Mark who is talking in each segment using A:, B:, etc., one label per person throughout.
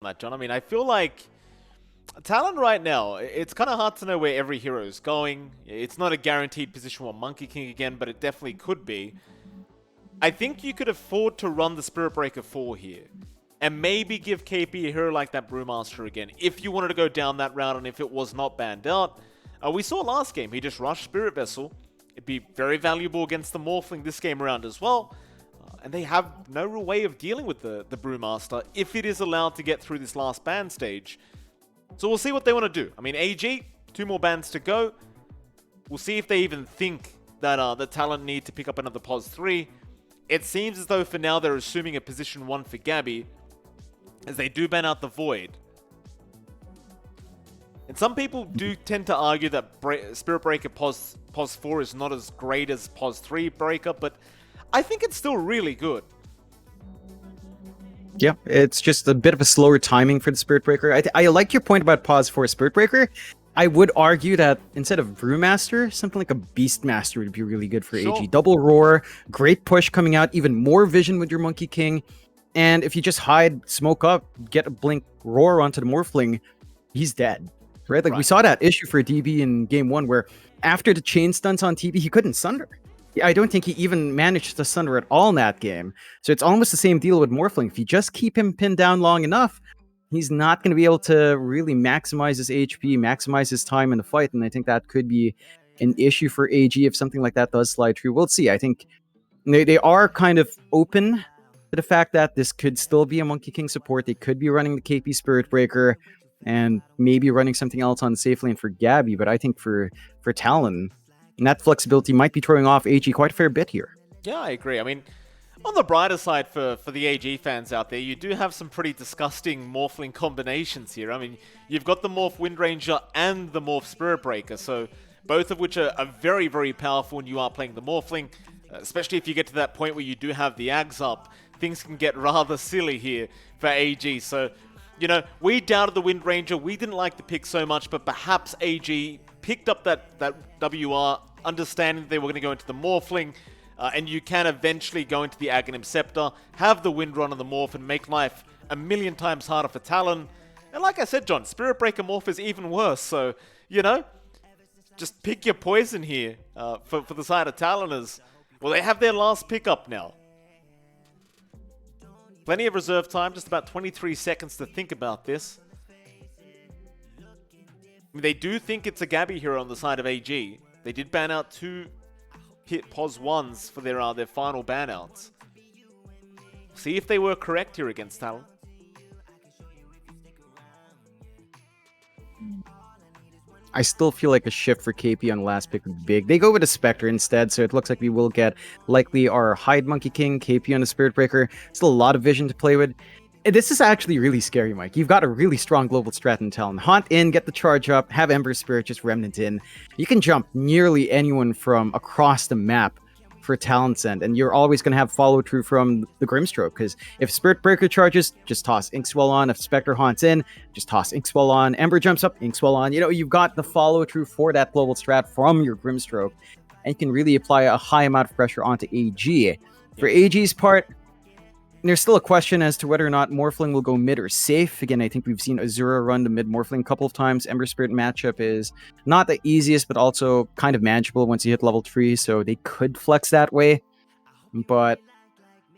A: that, John. I mean, I feel like Talon right now, it's kind of hard to know where every hero is going. It's not a guaranteed position for Monkey King again, but it definitely could be. I think you could afford to run the Spirit Breaker 4 here. And maybe give KP a hero like that Brewmaster again, if you wanted to go down that route and if it was not banned out. We saw last game, he just rushed Spirit Vessel. It'd be very valuable against the Morphling this game around as well. And they have no real way of dealing with the Brewmaster if it is allowed to get through this last ban stage. So we'll see what they want to do. I mean, AG, 2 more bans to go. We'll see if they even think that the Talon need to pick up another POS 3. It seems as though for now they're assuming a position 1 for Gabby, as they do ban out the Void. And some people do tend to argue that Spirit Breaker POS 4 is not as great as POS 3 Breaker, but I think it's still really good.
B: Yeah, it's just a bit of a slower timing for the Spirit Breaker. I like your point about POS 4 Spirit Breaker. I would argue that instead of Brewmaster, something like a Beastmaster would be really good for
A: Sure.
B: AG. Double Roar, great push coming out, even more vision with your Monkey King. And if you just hide, smoke up, get a Blink Roar onto the Morphling, he's dead. Right? Like we saw that issue for DB in game 1 where after the chain stunts on TB, he couldn't sunder. I don't think he even managed to sunder at all in that game. So it's almost the same deal with Morphling. If you just keep him pinned down long enough, he's not going to be able to really maximize his HP, maximize his time in the fight. And I think that could be an issue for AG if something like that does slide through. We'll see. I think they are kind of open to the fact that this could still be a Monkey King support. They could be running the KP Spirit Breaker and maybe running something else on the safe lane for Gabby. But I think for Talon, and that flexibility might be throwing off AG quite a fair bit here.
A: Yeah, I agree. I mean, on the brighter side for the AG fans out there, you do have some pretty disgusting Morphling combinations here. I mean, you've got the Morph Windranger and the Morph Spirit Breaker, so both of which are very, very powerful when you are playing the Morphling, especially if you get to that point where you do have the Ags up. Things can get rather silly here for AG, so, you know, we doubted the Windranger, we didn't like the pick so much, but perhaps AG picked up that WR, understanding that they were going to go into the Morphling, and you can eventually go into the Aghanim Scepter, have the Wind Run on the Morph, and make life a million times harder for Talon. And like I said, John, Spirit Breaker Morph is even worse, so, you know, just pick your poison here for the side of Taloners. Well, they have their last pickup now. Plenty of reserve time, just about 23 seconds to think about this. I mean, they do think it's a Gabby hero on the side of AG. They did ban out 2 hit POS 1s for their final ban outs. See if they were correct here against Talon.
B: I still feel like a shift for KP on the last pick would be big. They go with a Spectre instead, so it looks like we will get likely our Hide Monkey King, KP on the Spirit Breaker. Still a lot of vision to play with. And this is actually really scary, Mike. You've got a really strong global strat in Talon. Haunt in, get the charge up, have Ember Spirit just Remnant in. You can jump nearly anyone from across the map for Talon's end, and you're always going to have follow-through from the Grimstroke, because if Spirit Breaker charges, just toss Inkswell on. If Spectre haunts in, just toss Inkswell on. Ember jumps up, Inkswell on. You know, you've got the follow-through for that global strat from your Grimstroke, and you can really apply a high amount of pressure onto AG. For AG's part, there's still a question as to whether or not Morphling will go mid or safe. Again, I think we've seen Azura run the mid Morphling a couple of times. Ember Spirit matchup is not the easiest, but also kind of manageable once you hit level 3, so they could flex that way. But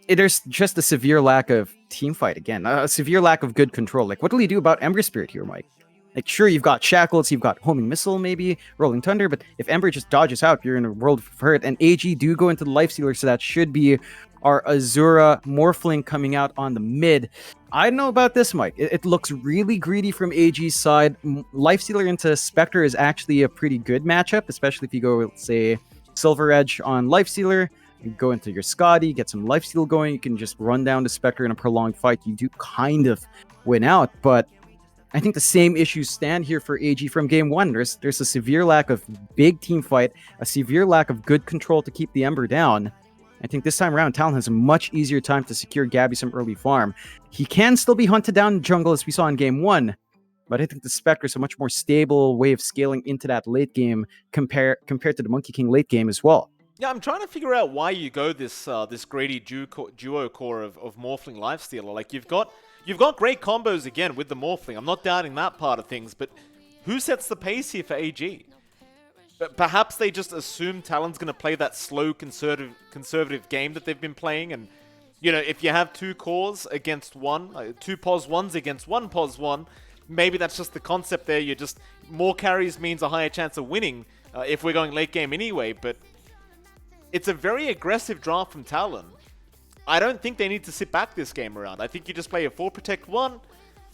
B: there's just a severe lack of team fight again, a severe lack of good control. Like, what will you do about Ember Spirit here, Mike? Like, sure, you've got Shackles, you've got Homing Missile, maybe, Rolling Thunder, but if Ember just dodges out, you're in a world of hurt. And AG do go into the Lifestealer, so that should be our Azura Morphling coming out on the mid. I don't know about this, Mike. It looks really greedy from AG's side. Lifestealer into Spectre is actually a pretty good matchup, especially if you go, say, Silver Edge on Lifestealer. You go into your Scotty, get some lifesteal going. You can just run down the Spectre in a prolonged fight. You do kind of win out, but I think the same issues stand here for AG from game 1. There's a severe lack of big team fight, a severe lack of good control to keep the Ember down. I think this time around, Talon has a much easier time to secure Gabby some early farm. He can still be hunted down in jungle as we saw in game 1, but I think the Spectre is a much more stable way of scaling into that late game compared to the Monkey King late game as well.
A: Yeah, I'm trying to figure out why you go this greedy duo core of Morphling Lifestealer. Like, you've got you've got great combos again with the Morphling. I'm not doubting that part of things, but who sets the pace here for AG? Perhaps they just assume Talon's going to play that slow, conservative game that they've been playing, and you know, if you have 2 cores against 1, 2 pos 1s against 1 pos 1, maybe that's just the concept there. You're just, more carries means a higher chance of winning if we're going late game anyway, but it's a very aggressive draft from Talon. I don't think they need to sit back this game around. I think you just play a 4 protect 1,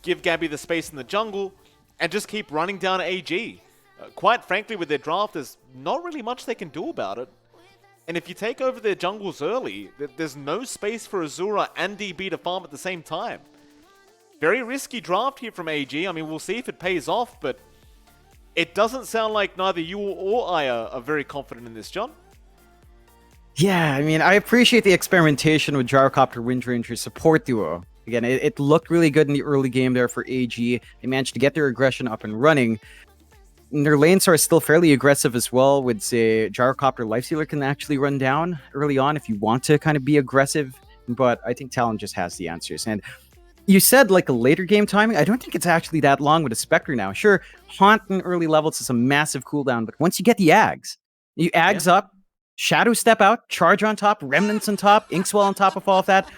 A: give Gabby the space in the jungle, and just keep running down AG. Quite frankly, with their draft, there's not really much they can do about it. And if you take over their jungles early, there's no space for Azura and DB to farm at the same time. Very risky draft here from AG. I mean, we'll see if it pays off, but it doesn't sound like neither you or I are very confident in this, John.
B: Yeah, I mean, I appreciate the experimentation with Gyrocopter Windranger support duo. Again, it looked really good in the early game there for AG. They managed to get their aggression up and running. And their lanes are still fairly aggressive as well, with, say, Gyrocopter Lifestealer can actually run down early on if you want to kind of be aggressive. But I think Talon just has the answers. And you said, like, a later game timing. I don't think it's actually that long with a Spectre now. Sure, Haunt in early levels is a massive cooldown, but once you get the Ags, you Ags up, Shadow Step out, Charge on top, Remnants on top, Inkswell on top of all of that.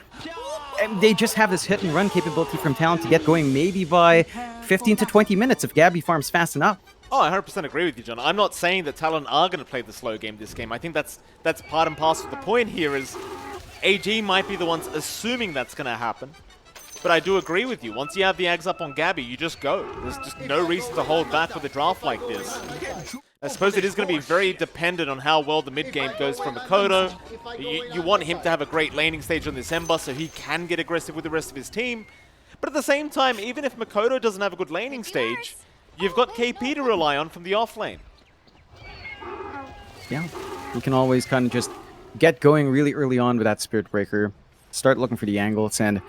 B: And they just have this hit and run capability from Talon to get going maybe by 15 to 20 minutes if Gabby farms fast enough.
A: Oh, I 100% agree with you, John. I'm not saying that Talon are going to play the slow game this game. I think that's part and parcel of the point here is AG might be the ones assuming that's going to happen. But I do agree with you. Once you have the Ags up on Gabby, you just go. There's just no reason to hold back with a draft like this. I suppose it is going to be very dependent on how well the mid game goes from Makoto. You want him to have a great laning stage on this Ember so he can get aggressive with the rest of his team. But at the same time, even if Makoto doesn't have a good laning stage, you've got KP to rely on from the off lane.
B: Yeah, you can always kind of just get going really early on with that Spirit Breaker, start looking for the angles, and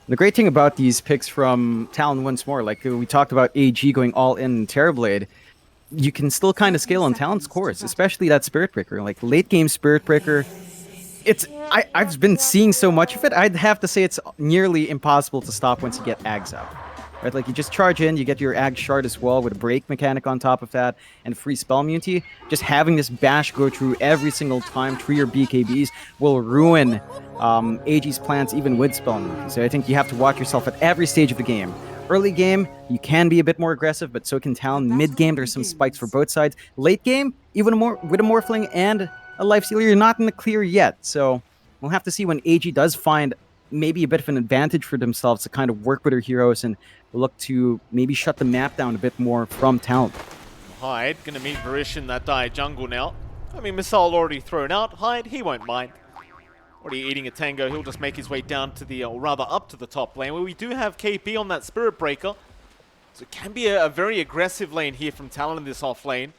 B: the great thing about these picks from Talon once more, like we talked about AG going all in Terrorblade, you can still kind of scale on Talon's cores, especially that Spirit Breaker. Like late game Spirit Breaker, I've been seeing so much of it, I'd have to say it's nearly impossible to stop once you get Ags up. Right, like you just charge in, you get your Ag Shard as well with a break mechanic on top of that and free spell immunity. Just having this bash go through every single time through your BKBs will ruin AG's plans even with spell immunity. So I think you have to watch yourself at every stage of the game. Early game, you can be a bit more aggressive, but so can Talon. Mid game, there's some spikes for both sides. Late game, even more with a Morphling and a Lifestealer, you're not in the clear yet. So we'll have to see when AG does find maybe a bit of an advantage for themselves to kind of work with their heroes and look to maybe shut the map down a bit more from Talon.
A: Hyde gonna meet Varish in that dire jungle now. I mean, Missile already thrown out. Hyde, he won't mind. Already eating a tango, he'll just make his way down to the, or rather up to the top lane, where we do have KP on that Spirit Breaker. So it can be a very aggressive lane here from Talon in this off lane.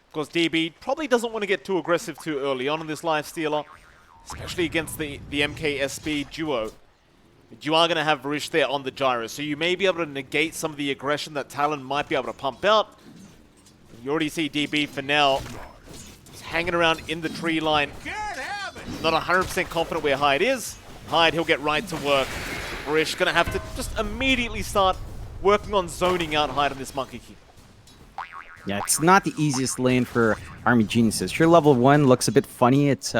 A: Of course, DB probably doesn't want to get too aggressive too early on in this Lifestealer, especially against the MK-SB duo. You are going to have Varish there on the gyro, so you may be able to negate some of the aggression that Talon might be able to pump out. You already see DB for now just hanging around in the tree line. Not 100% confident where Hyde is. Hyde, he'll get right to work. Varish going to have to just immediately start working on zoning out Hyde on this Monkey King.
B: Yeah, it's not the easiest lane for Army Geniuses. Sure, level 1 looks a bit funny. It's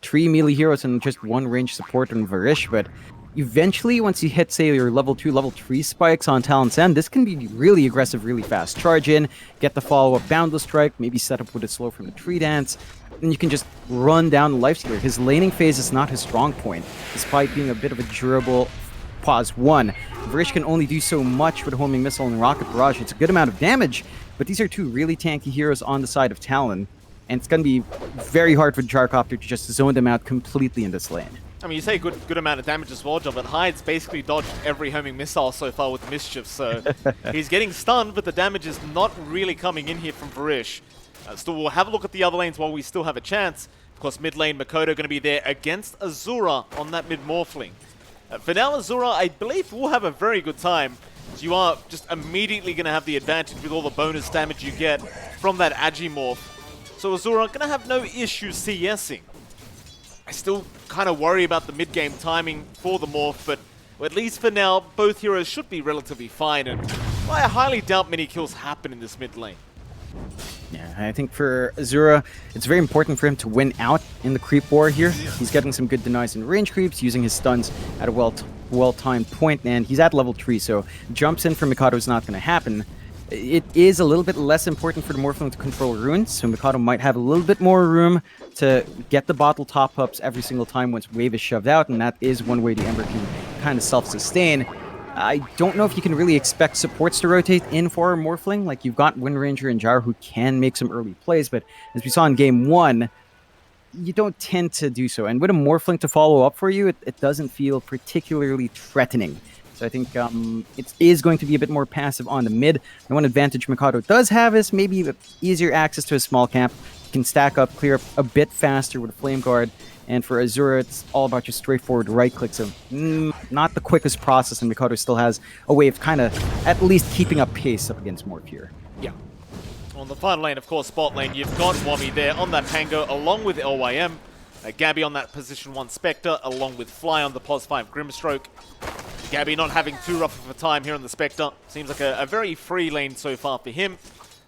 B: 3 melee heroes and just 1 range support on Varish, but eventually, once you hit, say, your level 2, level 3 spikes on Talon's End, this can be really aggressive really fast. Charge in, get the follow-up Boundless Strike, maybe set up with a slow from the Tree Dance, and you can just run down the Lifestealer. His laning phase is not his strong point, despite being a bit of a durable pause 1. Varish can only do so much with Homing Missile and Rocket Barrage. It's a good amount of damage, but these are 2 really tanky heroes on the side of Talon, and it's going to be very hard for Gyrocopter to just zone them out completely in this lane.
A: I mean, you say good amount of damage as well, John, but Hyde's basically dodged every homing missile so far with Mischief, so he's getting stunned, but the damage is not really coming in here from Varish. Still, we'll have a look at the other lanes while we still have a chance. Of course, mid lane, Makoto going to be there against Azura on that mid Morphling. For now, Azura, I believe, will have a very good time. So you are just immediately going to have the advantage with all the bonus damage you get from that Agimorph. So Azura going to have no issues CSing. I still kind of worry about the mid-game timing for the Morph, but Well, at least for now, both heroes should be relatively fine, and well, I highly doubt many kills happen in this mid lane.
B: Yeah, I think for Azura, it's very important for him to win out in the creep war here. He's getting some good denies and range creeps, using his stuns at a well-timed point, and he's at level 3, so jumps in for Mikado is not going to happen. It is a little bit less important for the Morphling to control runes, so Mikado might have a little bit more room to get the bottle top-ups every single time once wave is shoved out, and that is one way the Ember can kind of self-sustain. I don't know if you can really expect supports to rotate in for Morphling. Like, you've got Wind Ranger and Jar who can make some early plays, but as we saw in Game 1, you don't tend to do so. And with a Morphling to follow up for you, it doesn't feel particularly threatening. So I think it is going to be a bit more passive on the mid. The one advantage Mikado does have is maybe easier access to a small camp. You can stack up, clear up a bit faster with a Flame Guard. And for Azura, it's all about just straightforward right-click, so not the quickest process, and Mikado still has a way of kind of at least keeping up pace up against Morph here.
A: Yeah. On the final lane, of course, bot lane, you've got Wami there on that Pango, along with LYM. Gabby on that position 1 Spectre, along with Fly on the pos 5 Grimstroke. Gabby not having too rough of a time here on the Spectre. Seems like a very free lane so far for him.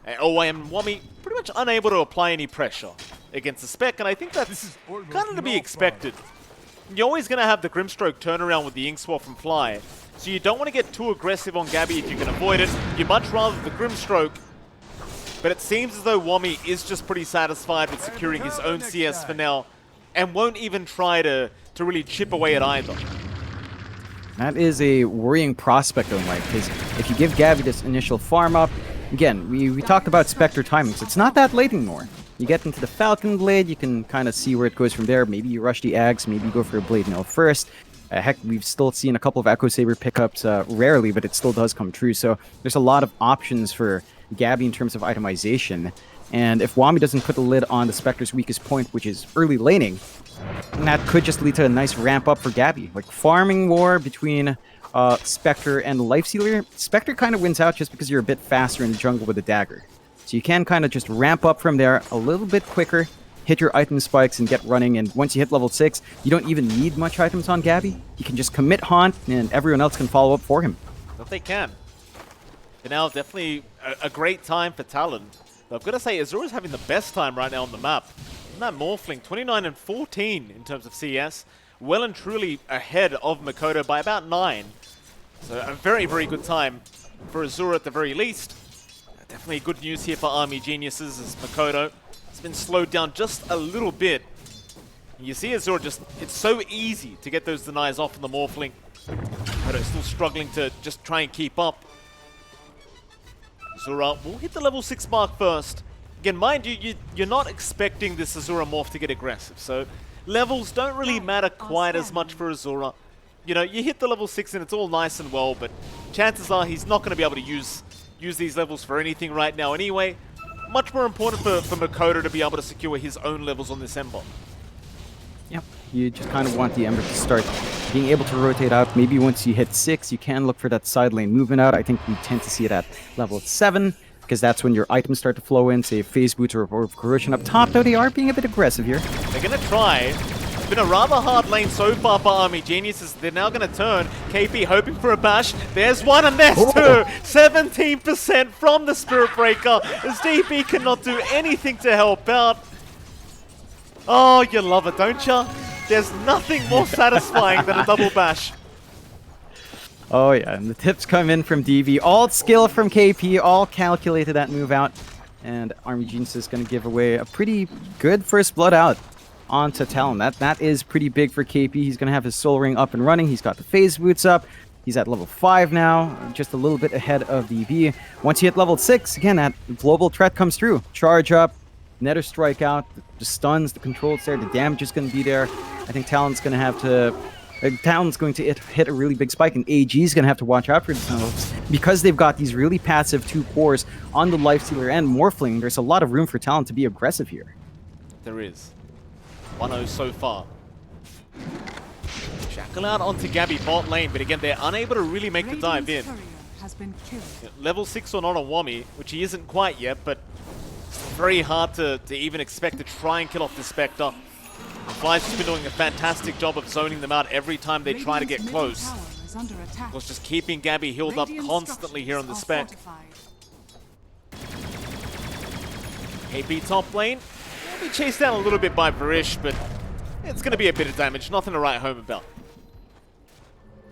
A: LYM and Wami pretty much unable to apply any pressure against the Spec, and I think that's kind of to be expected. You're always going to have the Grimstroke turnaround with the Ink Swap from Fly, so you don't want to get too aggressive on Gabby if you can avoid it. You'd much rather the Grimstroke, but it seems as though Wami is just pretty satisfied with securing his own CS for now, and won't even try to really chip away at either.
B: That is a worrying prospect, though, Mike, because if you give Gabby this initial farm up, again, we talked about Spectre timings. It's not that late anymore. You get into the Falcon Blade, you can kind of see where it goes from there. Maybe you rush the Ags, maybe you go for a Blade Nail first. Heck, we've still seen a couple of Echo Saber pickups, rarely, but it still does come true. So there's a lot of options for Gabby in terms of itemization. And if Wami doesn't put the lid on the Spectre's weakest point, which is early laning, that could just lead to a nice ramp up for Gabby. Like, farming war between Spectre and Lifestealer, Spectre kind of wins out just because you're a bit faster in the jungle with a dagger. So you can kind of just ramp up from there a little bit quicker, hit your item spikes and get running, and once you hit level 6, you don't even need much items on Gabby. You can just commit Haunt, and everyone else can follow up for him.
A: But they can. For now, definitely a great time for Talon. But I've got to say, Azura's having the best time right now on the map. Isn't that Morphling? 29 and 14 in terms of CS. Well and truly ahead of Makoto by about 9. So a very, very good time for Azura at the very least. Definitely good news here for Army Geniuses as Makoto has been slowed down just a little bit. You see Azura just, it's so easy to get those denies off in the Morphling. Makoto still struggling to just try and keep up. Azura will hit the level 6 mark first. Again, mind you, you're not expecting this Azura morph to get aggressive, so levels don't really matter quite as much for Azura. You know, you hit the level 6 and it's all nice and well, but chances are he's not going to be able to use these levels for anything right now anyway. Much more important for Makoto to be able to secure his own levels on this Ember.
B: Yep, you just kind of want the Ember to start being able to rotate out. Maybe once you hit 6, you can look for that side lane movement out. I think we tend to see it at level 7, because that's when your items start to flow in, say Phase Boots or Corrosion up top, though they are being a bit aggressive here.
A: They're going to try. It's been a rather hard lane so far for Army Geniuses. They're now going to turn. KP hoping for a bash. There's one and there's two. 17% from the Spirit Breaker as DP cannot do anything to help out. Oh, you love it, don't you? There's nothing more satisfying than a double bash.
B: Oh yeah, and the tips come in from DV. All skill from KP, all calculated that move out. And Army Genius is going to give away a pretty good first blood out onto Talon. That is pretty big for KP. He's going to have his Soul Ring up and running. He's got the Phase Boots up. He's at level 5 now, just a little bit ahead of DV. Once you hit level 6, again, that global threat comes through. Charge up, Nether Strike out, the stuns, the controls there, the damage is going to be there. I think Talon's going to have to... Talon's going to hit a really big spike, and AG is going to have to watch out for themselves. Because they've got these really passive 2 cores on the Lifestealer and Morphling, there's a lot of room for Talon to be aggressive here.
A: There is. 1-0 so far. Shackle out onto Gabby bot lane, but again, they're unable to really make the dive in. Level 6 or not on Wami, which he isn't quite yet, but it's very hard to even expect to try and kill off the Spectre. Fly's just been doing a fantastic job of zoning them out every time they try to get close. Of course, just keeping Gabby healed up constantly here on the spec. KP top lane will be chased down a little bit by Varish, but it's going to be a bit of damage. Nothing to write home about.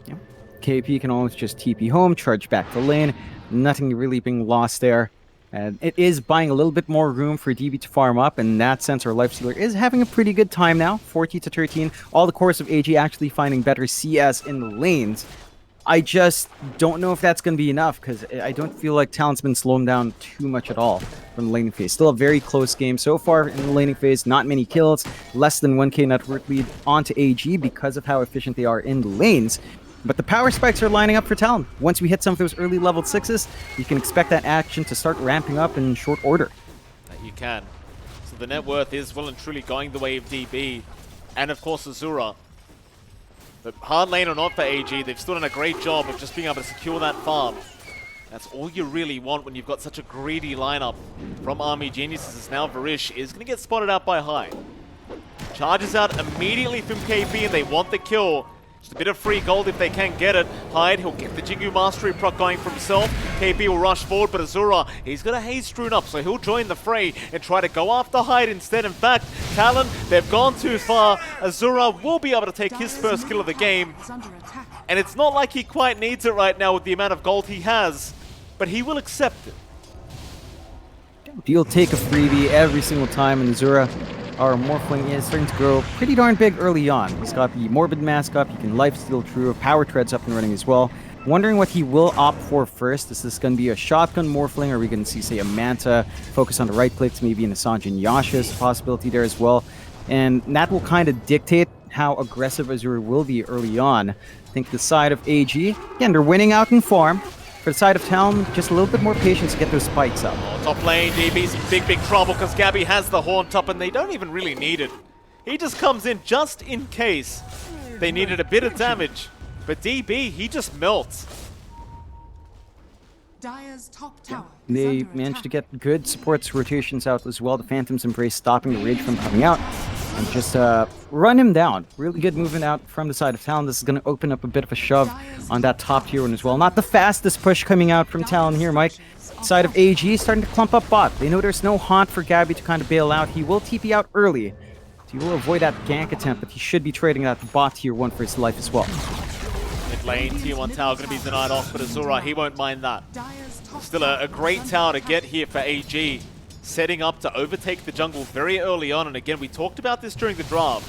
B: Yeah. KP can always just TP home, charge back to lane. Nothing really being lost there. And it is buying a little bit more room for DB to farm up. In that sense, our Lifestealer is having a pretty good time now. 40 to 13. All the course of AG actually finding better CS in the lanes. I just don't know if that's going to be enough, because I don't feel like Talon's been slowing down too much at all from the laning phase. Still a very close game so far in the laning phase. Not many kills. Less than 1k network lead onto AG because of how efficient they are in the lanes. But the power spikes are lining up for Talon. Once we hit some of those early level 6s, you can expect that action to start ramping up in short order.
A: That you can. So the net worth is well and truly going the way of DB. And of course Azura. But hard lane or not for AG, they've still done a great job of just being able to secure that farm. That's all you really want when you've got such a greedy lineup from Army Geniuses. As now Varish is going to get spotted out by Hyde. Charges out immediately from KP and they want the kill. Just a bit of free gold if they can get it. Hyde, he'll get the Jingu Mastery proc going for himself. KP will rush forward, but Azura, he's got a haze strewn up, so he'll join the fray and try to go after Hyde instead. In fact, Talon, they've gone too far. Azura will be able to take his first kill of the game. And it's not like he quite needs it right now with the amount of gold he has, but he will accept it.
B: He'll take a freebie every single time, and Azura, our Morphling, is starting to grow pretty darn big early on. He's got the Morbid Mask up, he can Lifesteal True, Power Treads up and running as well. Wondering what he will opt for first. Is this going to be a Shotgun Morphling, or are we going to see, say, a Manta, focus on the right clicks, maybe an Assange Yasha's possibility there as well. And that will kind of dictate how aggressive Azura will be early on. I think the side of AG, again, they're winning out in farm. For the side of Talon, just a little bit more patience to get those spikes up.
A: Oh, top lane, DB's in big trouble because Gabby has the Haunt up and they don't even really need it. He just comes in just in case they needed a bit of damage. But DB, he just melts.
B: They managed to get good supports rotations out as well. The Phantom's Embrace stopping the Rage from coming out. And just run him down. Really good movement out from the side of Talon. This is going to open up a bit of a shove on that top tier one as well. Not the fastest push coming out from Talon here, Mike. Side of AG starting to clump up bot. They know there's no haunt for Gabby to kind of bail out. He will TP out early. So he will avoid that gank attempt, but he should be trading that bot tier 1 for his life as well.
A: Mid lane, tier 1 tower going to be denied off, but Azura, he won't mind that. Still a great tower to get here for AG. Setting up to overtake the jungle very early on, and again, we talked about this during the draft.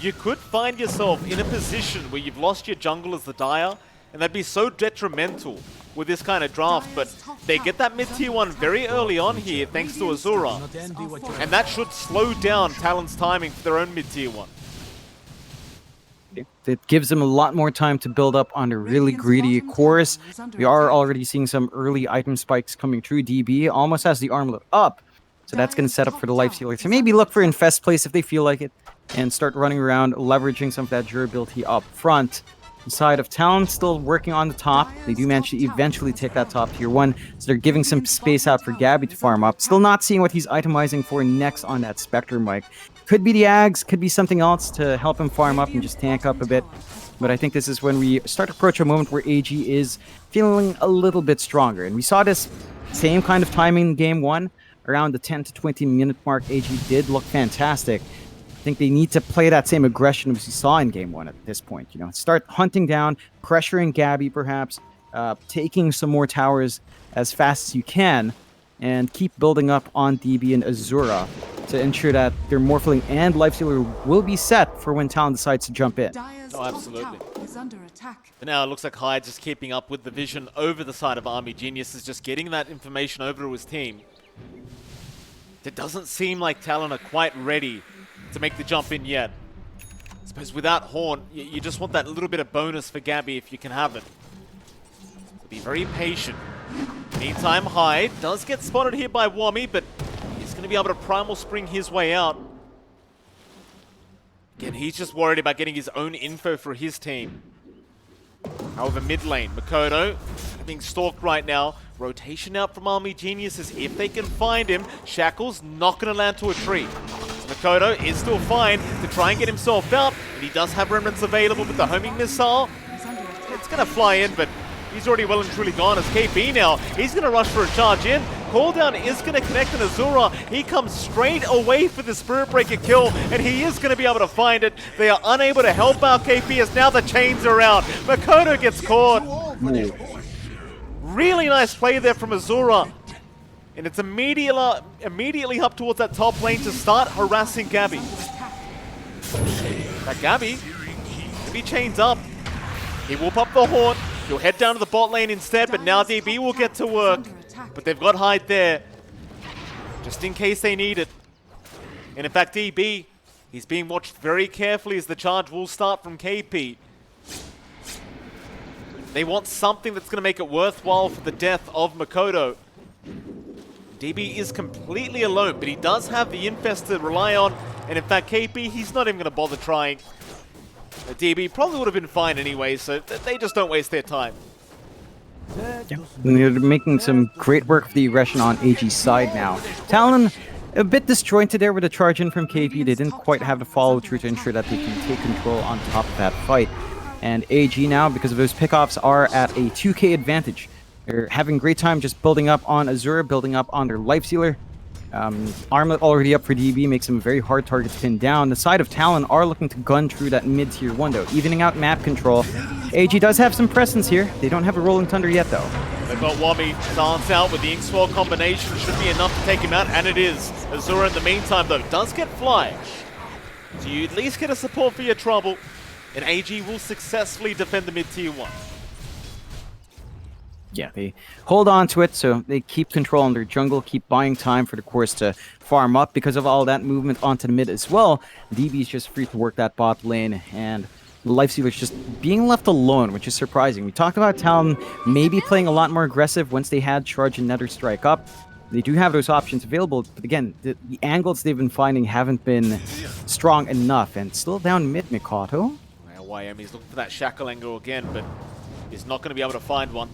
A: You could find yourself in a position where you've lost your jungle as the Dire, and that'd be so detrimental with this kind of draft, but they get that mid-tier 1 very early on here thanks to Azura, and that should slow down Talon's timing for their own mid-tier 1.
B: It gives them a lot more time to build up on a really greedy course. We are already seeing some early item spikes coming through. DB almost has the armlet up. So that's going to set up for the Lifestealer to maybe look for Infest Place if they feel like it, and start running around, leveraging some of that durability up front. The side of Talon still working on the top. They do manage to eventually take that top tier 1, so they're giving some space out for Gabby to farm up. Still not seeing what he's itemizing for next on that Spectre, Mike. Could be the Ags, could be something else to help him farm up and just tank up a bit. But I think this is when we start to approach a moment where AG is feeling a little bit stronger. And we saw this same kind of timing in game 1. Around the 10 to 20 minute mark, AG did look fantastic. I think they need to play that same aggression as we saw in game 1 at this point. You know, start hunting down, pressuring Gabby perhaps, taking some more towers as fast as you can, and keep building up on DB and Azura to ensure that their Morphling and Lifestealer will be set for when Talon decides to jump in.
A: Oh, absolutely. But now it looks like Hyde just keeping up with the vision over the side of Army Genius, is just getting that information over to his team. It doesn't seem like Talon are quite ready to make the jump in yet. I suppose without Horn, you just want that little bit of bonus for Gabby if you can have it. So be very patient. Meantime, Hyde does get spotted here by Wommy, but he's going to be able to Primal Spring his way out. Again, he's just worried about getting his own info for his team. However, mid lane, Makoto being stalked right now. Rotation out from Army Geniuses if they can find him. Shackle's not going to land to a tree. So Makoto is still fine to try and get himself out, and he does have remnants available with the homing missile. It's going to fly in, but he's already well and truly gone as KB now. He's going to rush for a charge in. Cooldown is going to connect on Azura. He comes straight away for the Spirit Breaker kill, and he is going to be able to find it. They are unable to help out KP as now the chains are out. Makoto gets caught.
B: Ooh.
A: Really nice play there from Azura. And it's immediately up towards that top lane to start harassing Gabby. That Gabby, if he chains up, he will pop the horn. He'll head down to the bot lane instead, but now DB will get to work. But they've got Hyde there, just in case they need it. And in fact, DB, he's being watched very carefully as the charge will start from KP. They want something that's going to make it worthwhile for the death of Makoto. DB is completely alone, but he does have the Infest to rely on. And in fact, KP, he's not even going to bother trying. DB probably would have been fine anyway, so they just don't waste their time.
B: Yeah. They're making some great work for the aggression on AG's side now. Talon, a bit disjointed there with a charge in from KP. They didn't quite have the follow through to ensure that they can take control on top of that fight. And AG now, because of those pickoffs, are at a 2k advantage. They're having a great time just building up on Azura, building up on their Life Sealer. Armlet already up for DB, makes him a very hard target to pin down. The side of Talon are looking to gun through that mid-tier 1 though, evening out map control. AG does have some presence here. They don't have a Rolling Thunder yet though.
A: They've got Wami dance out with the Ink Swirl combination. Should be enough to take him out, and it is. Azura in the meantime though does get Fly. So you at least get a support for your trouble, and AG will successfully defend the mid-tier 1.
B: Yeah, they hold on to it, so they keep control on their jungle, keep buying time for the course to farm up because of all that movement onto the mid as well. DB is just free to work that bot lane, and the Life Sealer's just being left alone, which is surprising. We talked about Talon maybe playing a lot more aggressive once they had Charge and Nether Strike up. They do have those options available, but again, the angles they've been finding haven't been strong enough, and still down mid, Mikato.
A: Well, YM, he's looking for that shackle angle again, but he's not going to be able to find one.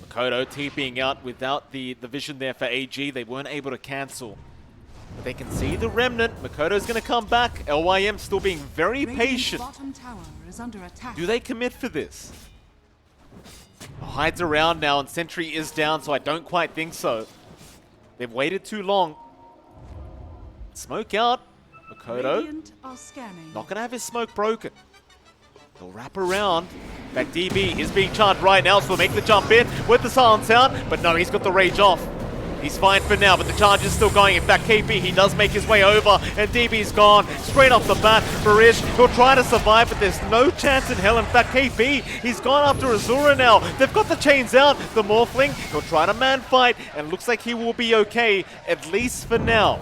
A: Makoto TPing out without the vision there for AG. They weren't able to cancel. But they can see the remnant. Makoto's going to come back. LYM still being very patient. Do they commit for this? Hides around now and Sentry is down, so I don't quite think so. They've waited too long. Smoke out. Makoto not going to have his smoke broken. He'll wrap around. In fact, DB is being charged right now, so he'll make the jump in with the silence out. But no, he's got the rage off. He's fine for now, but the charge is still going. In fact, KP, he does make his way over, and DB's gone. Straight off the bat, Barish, he'll try to survive, but there's no chance in hell. In fact, KP, he's gone after Azura now. They've got the chains out. The Morphling, he'll try to man fight, and looks like he will be okay, at least for now.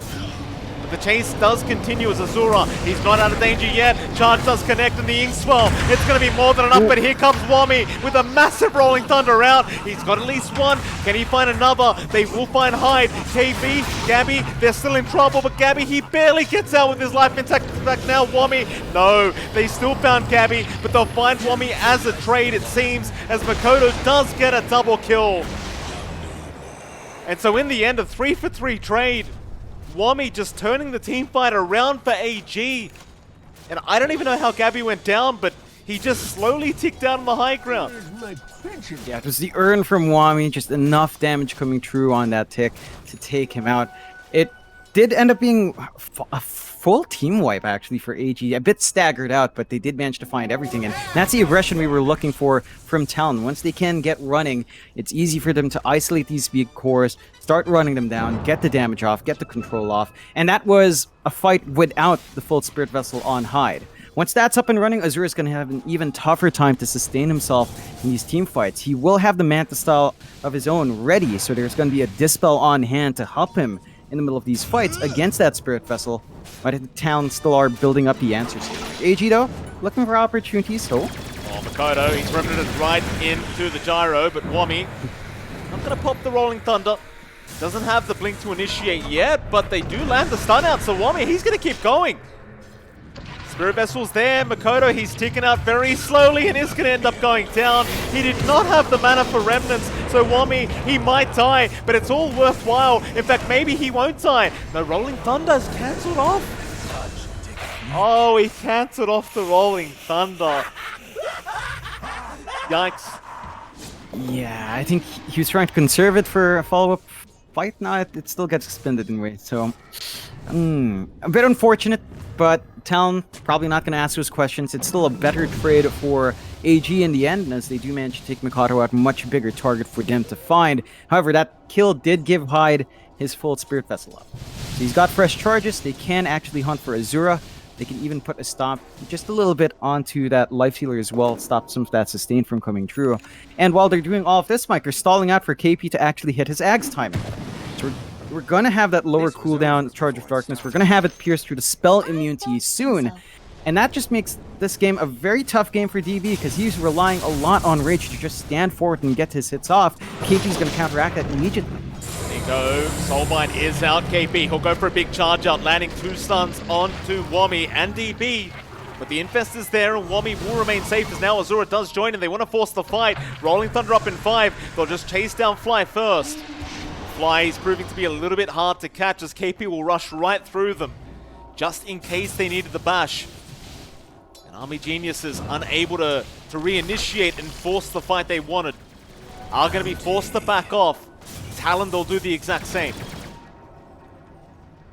A: But the chase does continue as Azura. He's not out of danger yet. Charge does connect in the Ink Swirl. It's going to be more than enough, but here comes Wami with a massive Rolling Thunder out. He's got at least one. Can he find another? They will find Hyde. KB, Gabby, they're still in trouble, but Gabby, he barely gets out with his life intact. Back now, Wami, no, they still found Gabby, but they'll find Wami as a trade, it seems, as Makoto does get a double kill. And so in the end, a 3-for-3 trade. Wami just turning the team fight around for AG. And I don't even know how Gabby went down, but he just slowly ticked down on the high ground.
B: Yeah, it was the urn from Wami, just enough damage coming through on that tick to take him out. It did end up being a full team wipe, actually, for AG. A bit staggered out, but they did manage to find everything, and that's the aggression we were looking for from Talon. Once they can get running, it's easy for them to isolate these big cores, start running them down, get the damage off, get the control off, and that was a fight without the full Spirit Vessel on Hyde. Once that's up and running, Azura is going to have an even tougher time to sustain himself in these team fights. He will have the Manta style of his own ready, so there's going to be a Dispel on hand to help him in the middle of these fights against that Spirit Vessel. But the Talon still are building up the answers here. AG, though, looking for opportunities, so...
A: Oh, Makoto, he's remnanted right into the gyro, but Wami, not going to pop the Rolling Thunder. Doesn't have the blink to initiate yet, but they do land the stun out, so Wami, he's going to keep going. Spirit Vessel's there. Makoto, he's ticking out very slowly and is going to end up going down. He did not have the mana for Remnants, so Wami, he might die, but it's all worthwhile. In fact, maybe he won't die. The Rolling Thunder's cancelled off. Oh, he cancelled off the Rolling Thunder. Yikes.
B: Yeah, I think he was trying to conserve it for a follow-up fight. Now it still gets expended anyway, so a bit unfortunate, but Talon probably not going to ask those questions. It's still a better trade for AG in the end, as they do manage to take Mikado out, much bigger target for them to find. However, that kill did give Hyde his full Spirit Vessel up. So he's got fresh charges. They can actually hunt for Azura. They can even put a stop just a little bit onto that life healer as well, stop some of that sustain from coming through. And while they're doing all of this, Mike, they're stalling out for KP to actually hit his Ags timing. So we're going to have that lower cooldown Charge of Darkness. We're going to have it pierce through the spell immunity soon. And that just makes this game a very tough game for DB, because he's relying a lot on Rage to just stand forward and get his hits off. KP's going to counteract that immediately.
A: There you go. Soulbind is out. KP, he'll go for a big charge out, landing 2 stuns onto Wami and DB. But the Infest is there, and Wami will remain safe as now Azura does join, and they want to force the fight. Rolling Thunder up in 5. They'll just chase down Fly first. Fly is proving to be a little bit hard to catch, as KP will rush right through them, just in case they needed the bash. And Army Geniuses, unable to reinitiate and force the fight they wanted, are going to be forced to back off. Talon, they'll do the exact same.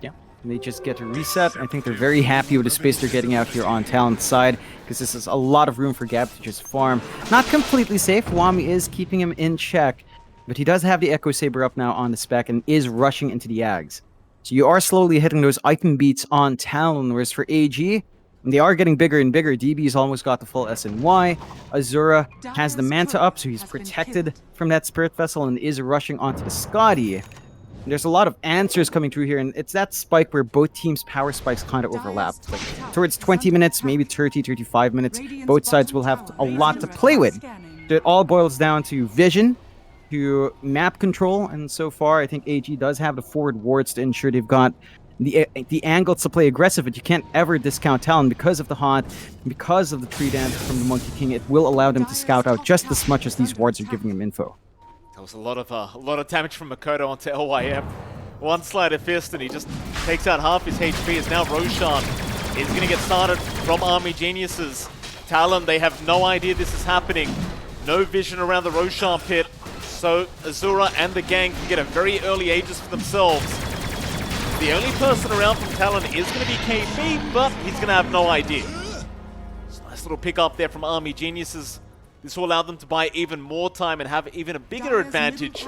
B: Yeah, they just get a reset. I think they're very happy with the space they're getting out here on Talon's side, because this is a lot of room for Gab to just farm. Not completely safe. Wami is keeping him in check, but he does have the Echo Saber up now on the spec and is rushing into the Ags. So you are slowly hitting those item beats on Talon, whereas for AG, they are getting bigger and bigger. DB's almost got the full SNY. Azura has the Manta up, so he's protected from that Spirit Vessel and is rushing onto the Scotty. There's a lot of answers coming through here, and it's that spike where both teams' power spikes kind of overlap. Like towards 20 minutes, maybe 30, 35 minutes, both sides will have a lot to play with. So it all boils down to vision, to map control, and so far I think AG does have the forward wards to ensure they've got the angles to play aggressive, but you can't ever discount Talon because of the haunt, because of the tree dance from the Monkey King. It will allow them to scout out just as much as these wards are giving them info.
A: That was a lot of damage from Makoto onto LYM. One sleight of fist and he just takes out half his HP. As now Roshan is going to get started from Army Geniuses. Talon, they have no idea this is happening. No vision around the Roshan pit. So Azura and the gang can get a very early Aegis for themselves. The only person around from Talon is going to be KP, but he's going to have no idea. So nice little pick up there from Army Geniuses. This will allow them to buy even more time and have even a bigger advantage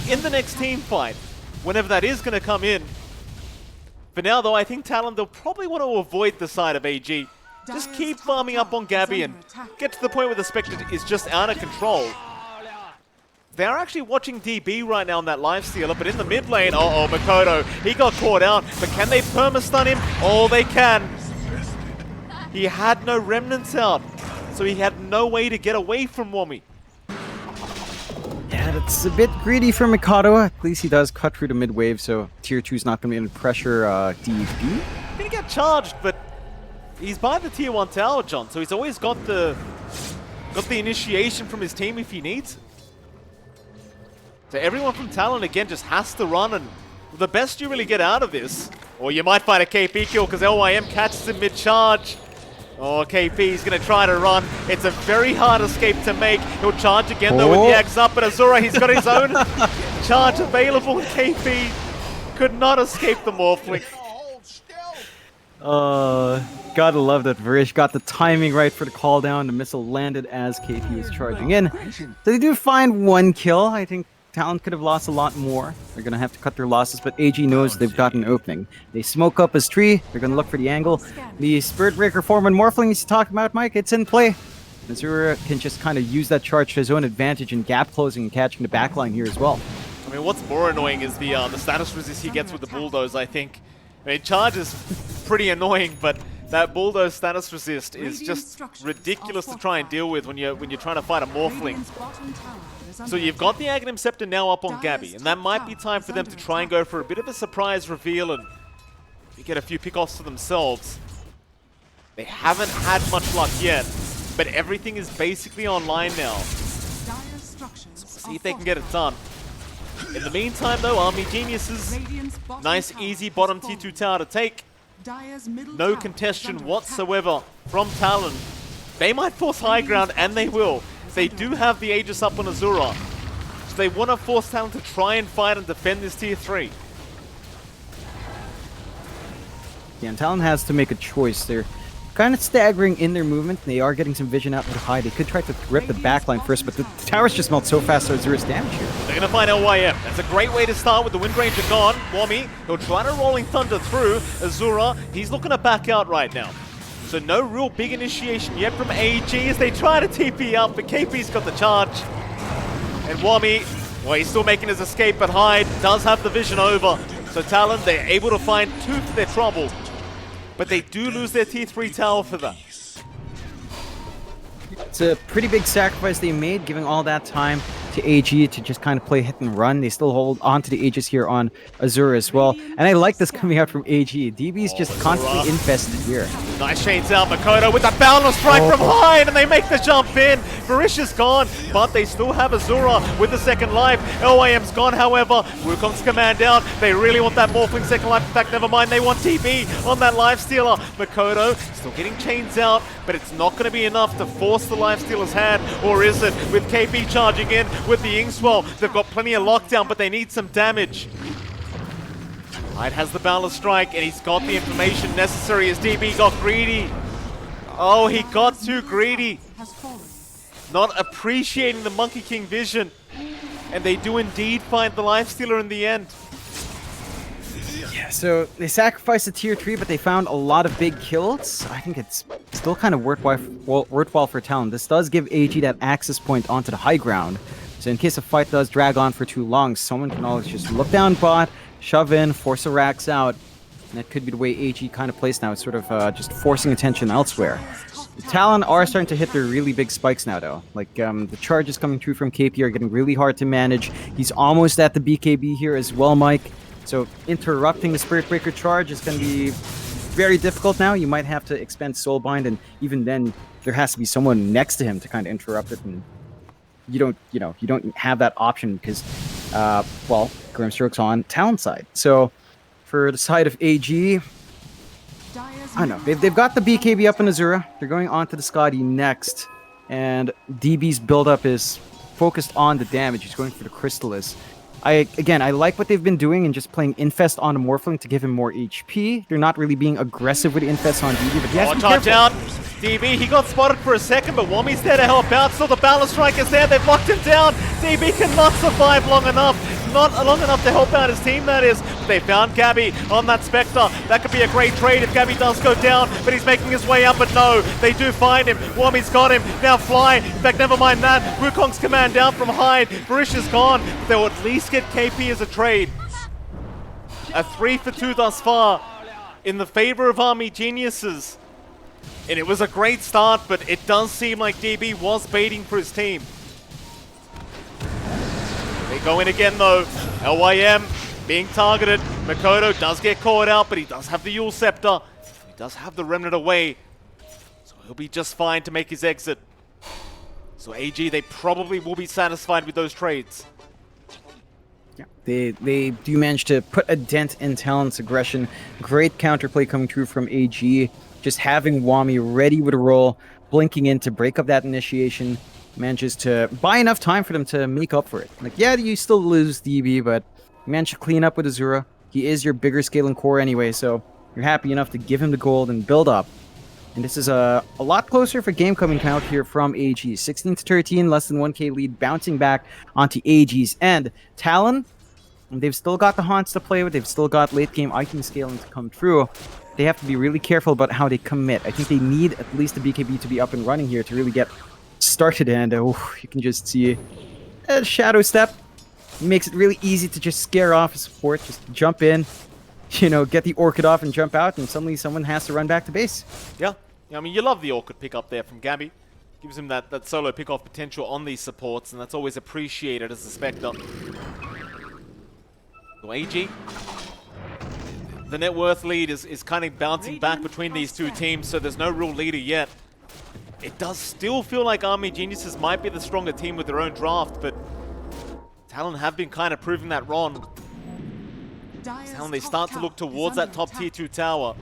A: in the next team fight, whenever that is going to come in. For now, though, I think Talon, they'll probably want to avoid the side of AG. Just keep farming up on Gabby and get to the point where the Spectre is just out of control. They are actually watching DB right now on that lifestealer, but in the mid lane, uh-oh, Makoto, he got caught out, but can they perma-stun him? Oh, they can. He had no remnants out, so he had no way to get away from Wami.
B: Yeah, that's a bit greedy for Mikado. At least he does cut through the mid wave, so tier 2 is not going to be able to pressure DB.
A: Gonna get charged, but he's by the tier 1 tower, John, so he's always got the initiation from his team if he needs it. So everyone from Talon, again, just has to run, and the best you really get out of this, or you might find a KP kill because LYM catches him mid-charge. Oh, KP is going to try to run. It's a very hard escape to make. He'll charge again, though, with the Ags up, but Azura, he's got his own charge available, and KP could not escape the Morphling.
B: Gotta love that Varish got the timing right for the call down. The missile landed as KP was charging in. So they do find one kill. I think Talon could have lost a lot more. They're going to have to cut their losses, but AG knows they've got an opening. They smoke up his tree. They're going to look for the angle. The Spirit Breaker form and Morphling he's talking about, Mike, it's in play. Azura can just kind of use that charge to his own advantage in gap closing and catching the backline here as well.
A: I mean, what's more annoying is the status resist he gets with the Bulldoze, I think. I mean, charge is pretty annoying, but that Bulldoze status resist is just ridiculous to try and deal with when you're trying to fight a Morphling. So you've got the Aghanim Scepter now up on Gabby, and that might be time for them to try and go for a bit of a surprise reveal and get a few pickoffs for themselves. They haven't had much luck yet, but everything is basically online now. So we'll see if they can get it done. In the meantime, though, Army Geniuses, nice easy bottom T2 tower to take. No contestation whatsoever from Talon. They might force high ground, and they will. they do have the Aegis up on Azura. So they want to force Talon to try and fight and defend this tier 3.
B: Yeah, and Talon has to make a choice. They're kind of staggering in their movement. They are getting some vision out to high. They could try to rip the backline first, but the towers just melt so fast, so Azura's damage here.
A: They're going to find LYM. That's a great way to start with the Wind Ranger gone. Wami, he'll try to Rolling Thunder through. Azura, he's looking to back out right now. So no real big initiation yet from AG as they try to TP up, but KP's got the charge. And Wami, well, he's still making his escape, but Hyde does have the vision over. So Talon, they're able to find 2 for their trouble. But they do lose their tier 3 tower for that.
B: It's a pretty big sacrifice they made, giving all that time to AG to just kind of play hit and run. They still hold on to the Aegis here on Azura as well. And I like this coming out from AG. DB's just constantly infested here.
A: Nice chains out, Makoto with a boundless strike from Hyde, and they make the jump in. Barisha's gone, but they still have Azura with the second life. LYM's gone, however. Wukong's command out. They really want that Morphling second life. In fact, never mind, they want TB on that Lifestealer. Makoto still getting chains out, but it's not going to be enough to force the Lifestealer's hand, or is it? With KP charging in with the Inkswell, they've got plenty of lockdown, but they need some damage. Hyde has the boundless strike, and he's got the information necessary as DB got greedy. Oh, he got too greedy. Not appreciating the Monkey King vision. And they do indeed find the Lifestealer in the end.
B: Yeah, so they sacrificed the tier 3, but they found a lot of big kills. I think it's still kind of worthwhile for Talon. This does give AG that access point onto the high ground. So in case a fight does drag on for too long, someone can always just look down bot, shove in, force a Rax out. And that could be the way AG kind of plays now. It's sort of just forcing attention elsewhere. The Talon are starting to hit their really big spikes now, though. Like, the charges coming through from KP are getting really hard to manage. He's almost at the BKB here as well, Mike. So interrupting the Spirit Breaker charge is going to be very difficult now. You might have to expend Soulbind, and even then, there has to be someone next to him to kind of interrupt it. And you don't have that option because, well, Grimstroke's on Talon's side. So for the side of AG, I don't know. They've got the BKB up in Azura. They're going on to the Scotty next. And DB's build-up is focused on the damage. He's going for the Crystallis. I like what they've been doing and just playing Infest on the Morphling to give him more HP. They're not really being aggressive with Infest on DB, but he has to be
A: charge
B: careful.
A: out. DB, he got spotted for a second, but Wami's there to help out. Still the Balance Strike is there. They've locked him down. DB cannot survive long enough. Not long enough to help out his team, that is. But they found Gabby on that Spectre. That could be a great trade if Gabby does go down, but he's making his way up, but no, they do find him. Wami's got him. Now fly. In fact, never mind that. Wukong's command down from Hyde. Barisha's gone, but they'll at least get KP as a trade. A 3 for 2 thus far in the favor of Army Geniuses. And it was a great start, but it does seem like DB was baiting for his team. They go in again though. LYM being targeted. Makoto does get caught out, but he does have the Yule Scepter. He does have the Remnant away. So he'll be just fine to make his exit. So AG, they probably will be satisfied with those trades.
B: Yeah, they do manage to put a dent in Talon's aggression. Great counterplay coming through from AG. Just having Wami ready with a roll, blinking in to break up that initiation, manages to buy enough time for them to make up for it. Like, yeah, you still lose DB, but you manage to clean up with Azura. He is your bigger scaling core anyway, so you're happy enough to give him the gold and build up. And this is a lot closer for game coming out here from AG. 16 to 13, less than 1k lead, bouncing back onto AG's end. Talon, they've still got the haunts to play with. They've still got late game item scaling to come through. They have to be really careful about how they commit. I think they need at least the BKB to be up and running here to really get started. And you can just see a Shadow Step. Makes it really easy to just scare off a support. Just jump in, get the Orchid off and jump out, and suddenly someone has to run back to base.
A: Yeah, I mean, you love the Orchid pick up there from Gabby. Gives him that solo pick-off potential on these supports, and that's always appreciated as a Spectre. So AG, the net worth lead is kind of bouncing back between these two teams, so there's no real leader yet. It does still feel like Army Geniuses might be the stronger team with their own draft, but Talon have been kind of proving that wrong. Talon, they start to look towards that top tier 2 tower.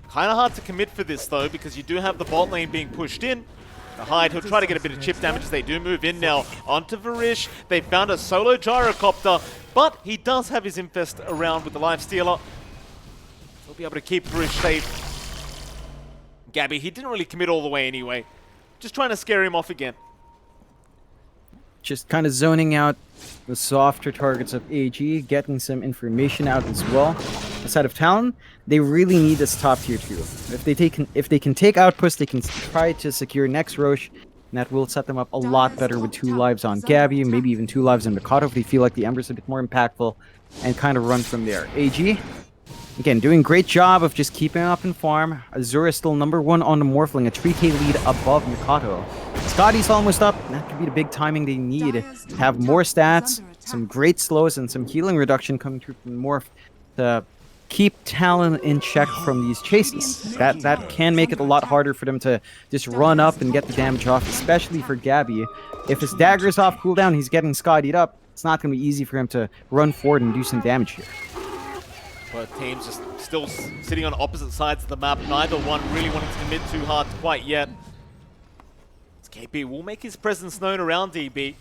A: Kind of hard to commit for this though, because you do have the bot lane being pushed in. The Hyde, he'll try to get a bit of chip damage as they do move in now onto Varish. They found a solo gyrocopter, but he does have his Infest around with the Lifestealer. He'll be able to keep Varish safe. Gabby, he didn't really commit all the way anyway. Just trying to scare him off again.
B: Just kind of zoning out the softer targets of AG, getting some information out as well. Aside of Talon, they really need this top tier 2. If they can take Outpost, they can try to secure next Roche, and that will set them up a lot better with 2 lives on Gabby, maybe even 2 lives on Mikado if they feel like the Ember's a bit more impactful, and kind of run from there. AG, again, doing a great job of just keeping up in farm. Azura is still #1 on the Morphling, a 3k lead above Mikado. Scotty's almost up. That could be the big timing they need to have more stats, some great slows, and some healing reduction coming through from Morph to keep Talon in check from these chases. That can make it a lot harder for them to just run up and get the damage off, especially for Gabby. If his dagger is off cooldown, he's getting Scotty'd up. It's not going to be easy for him to run forward and do some damage here.
A: Both teams just still sitting on opposite sides of the map. Neither one really wanting to commit too hard quite yet. KP will make his presence known around DB.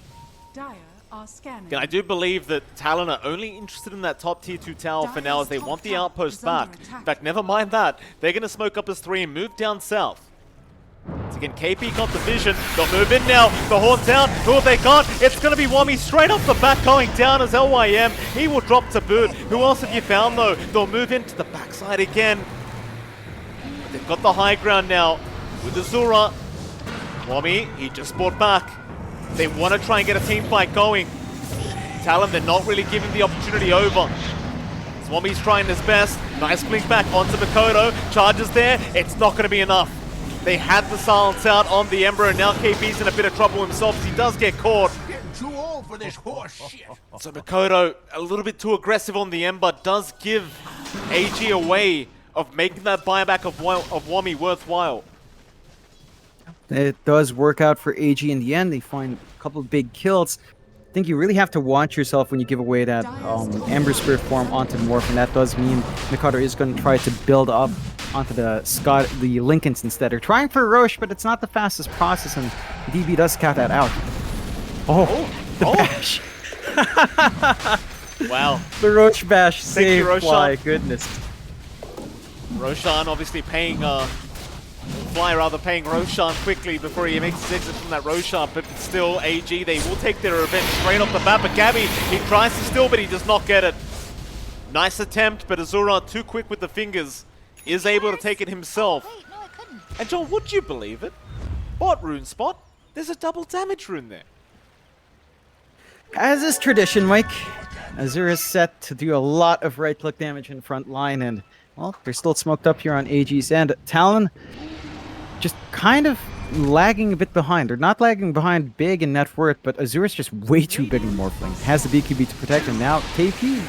A: And I do believe that Talon are only interested in that top tier 2 tower for now as they want the outpost back. In fact, never mind that. They're going to smoke up as 3 and move down south. Once again, KP got the vision. They'll move in now. The horn down. Who have they got? It's going to be Wami straight off the back going down as LYM. He will drop to boot. Who else have you found though? They'll move into the backside again. But they've got the high ground now with Azura. Wami, he just bought back. They want to try and get a team fight going. Talon, they're not really giving the opportunity over. Wami's trying his best. Nice blink back onto Mikoto. Charges there. It's not going to be enough. They had the silence out on the Ember, and now KP's in a bit of trouble himself as he does get caught.
C: Getting too old for this horse shit.
A: So Mikoto, a little bit too aggressive on the Ember, does give AG a way of making that buyback of Wami worthwhile.
B: It does work out for AG in the end. They find a couple of big kills. I think you really have to watch yourself when you give away that Ember Spirit form onto Morph, and that does mean Mikado is going to try to build up onto the Lincolns instead. They're trying for Roche, but it's not the fastest process, and DB does count that out. The bash.
A: Wow.
B: The Roche bash saved
A: Roshan.
B: Fly, goodness.
A: Roshan obviously paying Roshan quickly before he makes his exit from that Roshan, but still AG, they will take their revenge straight off the bat. But Gabby, he tries to steal, but he does not get it. Nice attempt, but Azura, too quick with the fingers, is able to take it himself. And John, would you believe it? Bot rune spot, there's a double damage rune there.
B: As is tradition, Mike, Azura is set to do a lot of right-click damage in front line, and, well, they're still smoked up here on AG's end. Talon just kind of lagging a bit behind. They're not lagging behind big in net worth, but Azura's just way too big in Morphling. Has the BKB to protect him now. KP.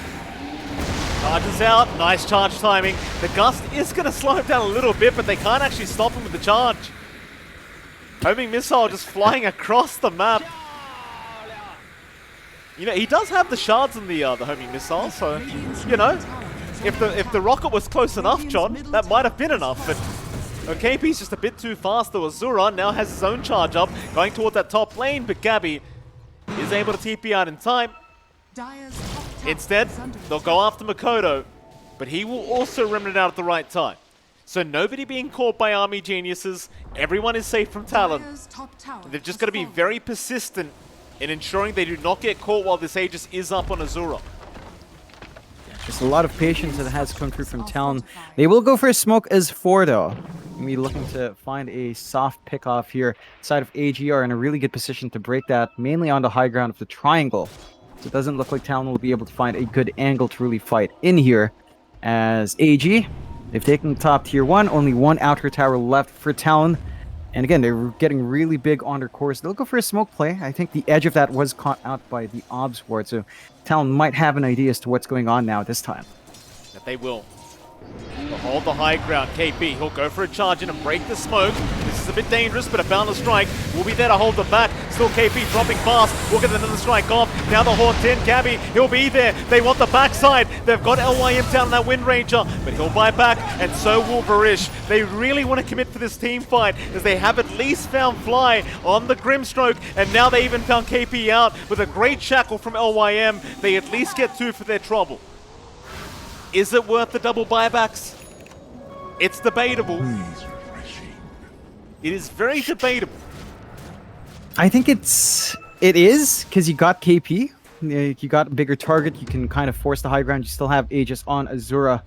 A: Charges out, nice charge timing. The gust is going to slow him down a little bit, but they can't actually stop him with the charge. Homing missile just flying across the map. You know, he does have the shards in the homing missile, so, you know, if the rocket was close enough, John, that might have been enough, but KP's just a bit too fast, though. Azura now has his own charge up, going toward that top lane, but Gabby is able to TP out in time. Instead, they'll go after Mikoto, but he will also remnant out at the right time. So nobody being caught by army geniuses, everyone is safe from Talon. They've just got to be very persistent in ensuring they do not get caught while this Aegis is up on Azura.
B: Just a lot of patience that has come through from Talon. They will go for a smoke as 4 though. Be looking to find a soft pick off here. Side of AG are in a really good position to break that, mainly on the high ground of the triangle. So it doesn't look like Talon will be able to find a good angle to really fight in here. As AG, they've taken top tier 1, only 1 outer tower left for Talon. And again, they're getting really big on their course. They'll go for a smoke play. I think the edge of that was caught out by the obs ward, so Talon might have an idea as to what's going on now this time.
A: That they will. The hold the high ground. KP, he'll go for a charge in and break the smoke. This is a bit dangerous, but a boundless strike will be there to hold them back. Still KP dropping fast. We'll get another strike off. Now the Haunt in. Gabby, he'll be there. They want the backside. They've got LYM down in that Wind Ranger, but he'll buy back, and so will Barish. They really want to commit for this team fight, as they have at least found Fly on the Grimstroke, and now they even found KP out with a great shackle from LYM. They at least get 2 for their trouble. Is it worth the double buybacks? It's debatable. It is very debatable.
B: I think it is, because you got KP. You got a bigger target. You can kind of force the high ground. You still have Aegis on Azura.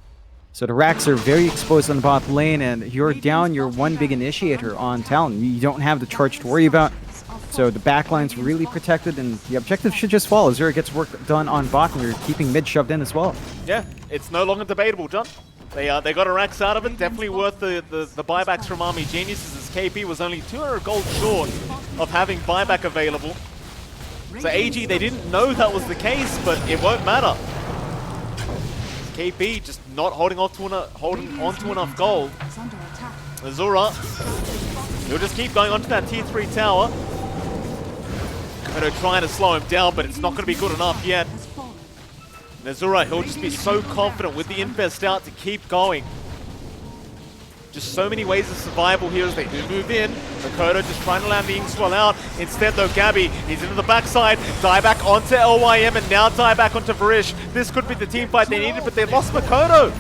B: So the racks are very exposed on the bot lane, and you're down your one big initiator on Talon. You don't have the charge to worry about. So the backline's really protected, and the objective should just fall. Azura gets work done on bot, and you're keeping mid shoved in as well.
A: Yeah, it's no longer debatable, John. They got a racks out of it. Definitely worth the buybacks from Army Geniuses, as KP was only 200 gold short of having buyback available. So AG, they didn't know that was the case, but it won't matter. KP just not holding on to enough gold. Azura, he'll just keep going onto that tier 3 tower. Kodo trying to slow him down, but it's not going to be good enough yet. Azura, he'll just be so confident with the infest out to keep going. Just so many ways of survival here as they do move in. Makoto just trying to land the Inkswell out. Instead though, Gabby, he's into the backside. Die back onto LYM and now die back onto Varish. This could be the team fight they needed, but they've lost Makoto.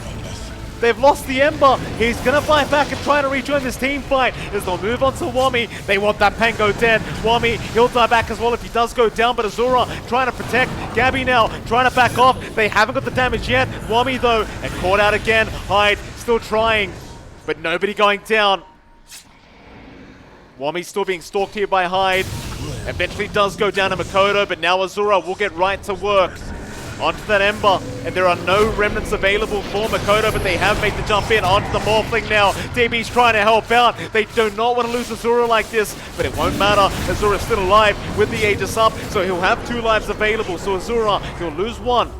A: They've lost the Ember. He's going to fight back and try to rejoin this team fight as they'll move on to Wami. They want that Pango dead. Wami, he'll die back as well if he does go down, but Azura trying to protect. Gabby now trying to back off. They haven't got the damage yet. Wami though, and caught out again. Hyde still trying, but nobody going down. Wami still being stalked here by Hyde. Eventually does go down to Makoto, but now Azura will get right to work onto that Ember, and there are no remnants available for Makoto, but they have made the jump in onto the Morphling now. DB's trying to help out. They do not want to lose Azura like this, but it won't matter. Azura's still alive with the Aegis up, so he'll have 2 lives available. So Azura, he'll lose 1.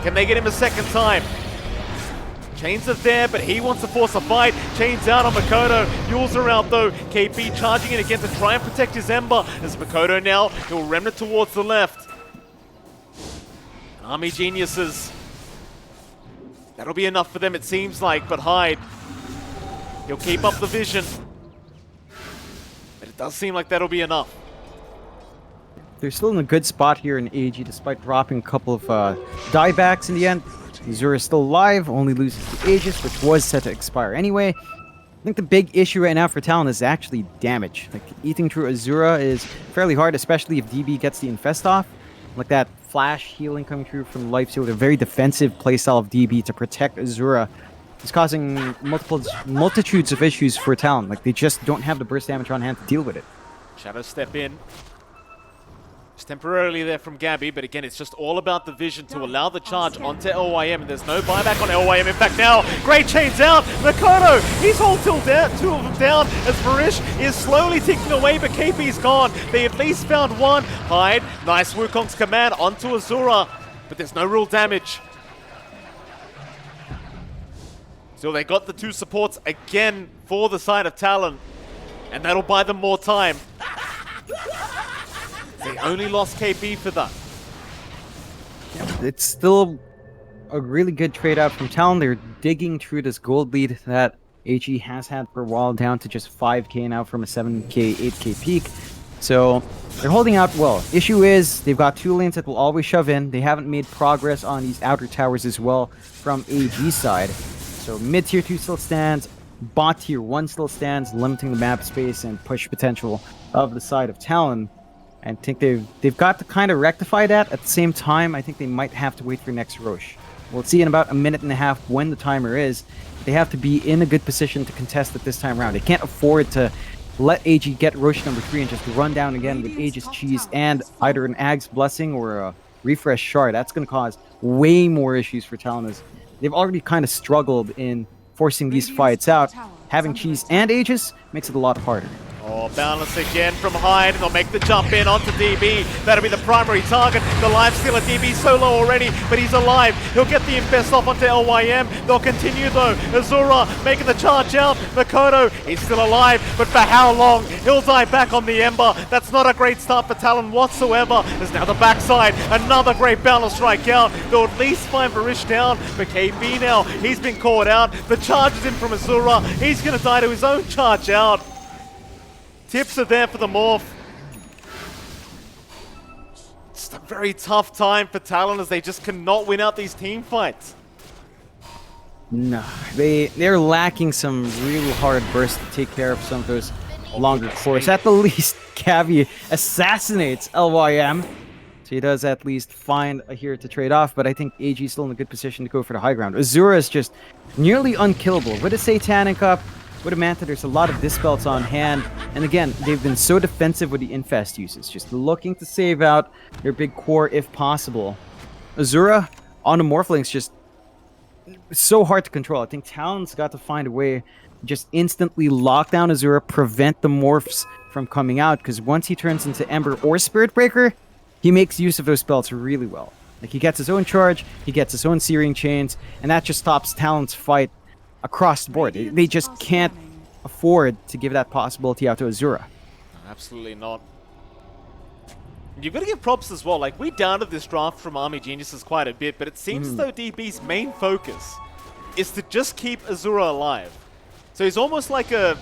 A: Can they get him a second time? Chains are there, but he wants to force a fight. Chains out on Makoto. Yules are out though. KP charging in again to try and protect his Ember. As Makoto now, he'll remnant towards the left. Army Geniuses. That'll be enough for them, it seems like, but Hyde, he'll keep up the vision. But it does seem like that'll be enough.
B: They're still in a good spot here in AG, despite dropping a couple of diebacks in the end. Azura is still alive, only loses to Aegis, which was set to expire anyway. I think the big issue right now for Talon is actually damage. Like, eating through Azura is fairly hard, especially if DB gets the infest off. Like that flash healing coming through from Lifesteal, a very defensive playstyle of DB to protect Azura. It's causing multitudes of issues for Talon. Like, they just don't have the burst damage on hand to deal with it.
A: Shadow step in. Just temporarily there from Gabby, but again, it's just all about the vision to allow the charge onto LYM, and there's no buyback on LYM. In fact, now, great chains out. Makoto, he's hold till down, 2 of them down, as Varish is slowly ticking away, but KP's gone. They at least found 1. Hyde, nice Wukong's command onto Azura, but there's no real damage. So they got the 2 supports again for the side of Talon, and that'll buy them more time. They only lost KP for that.
B: It's still a really good trade out from Talon. They're digging through this gold lead that AG has had for a while, down to just 5k now from a 7k, 8k peak. So they're holding out well. Issue is they've got 2 lanes that will always shove in. They haven't made progress on these outer towers as well from AG side. So mid tier 2 still stands, bot tier 1 still stands, limiting the map space and push potential of the side of Talon. I think they've got to kind of rectify that. At the same time, I think they might have to wait for next Roche. We'll see in about a minute and a half when the timer is. They have to be in a good position to contest it this time around. They can't afford to let AG get Roche number 3 and just run down again with Aegis Cheese and either an Ag's Blessing or a Refresh Shard. That's going to cause way more issues for Talon, as they've already kind of struggled in forcing these fights out. Having Cheese and Aegis makes it a lot harder.
A: Oh, balance again from Hyde, and they'll make the jump in onto DB. That'll be the primary target. The life stealer DB so low already, but he's alive. He'll get the infest off onto LYM. They'll continue though. Azura making the charge out. Makoto, he's still alive, but for how long? He'll die back on the Ember. That's not a great start for Talon whatsoever. There's now the backside. Another great balance strike out. They'll at least find Varish down, but KB now, he's been caught out. The charge is in from Azura. He's going to die to his own charge out. Tips are there for the Morph. It's a very tough time for Talon as they just cannot win out these team fights.
B: No, they're lacking some real hard bursts to take care of some of those longer cores. At the least, Cavi assassinates LYM. So he does at least find a hero to trade off, but I think AG is still in a good position to go for the high ground. Azura is just nearly unkillable. With a Satanic up, with a Manta, there's a lot of Dispels on hand. And again, they've been so defensive with the Infest uses, just looking to save out their big core if possible. Azura on the Morphlings just so hard to control. I think Talon's got to find a way to just instantly lock down Azura, prevent the Morphs from coming out, because once he turns into Ember or Spirit Breaker, he makes use of those spells really well. Like, he gets his own charge, he gets his own Searing Chains, and that just stops Talon's fight across the board. They just can't afford to give that possibility out to Azura.
A: Absolutely not. You've got to give props as well. Like, we doubted this draft from Army Geniuses quite a bit, but it seems as though DB's main focus is to just keep Azura alive. So he's almost like a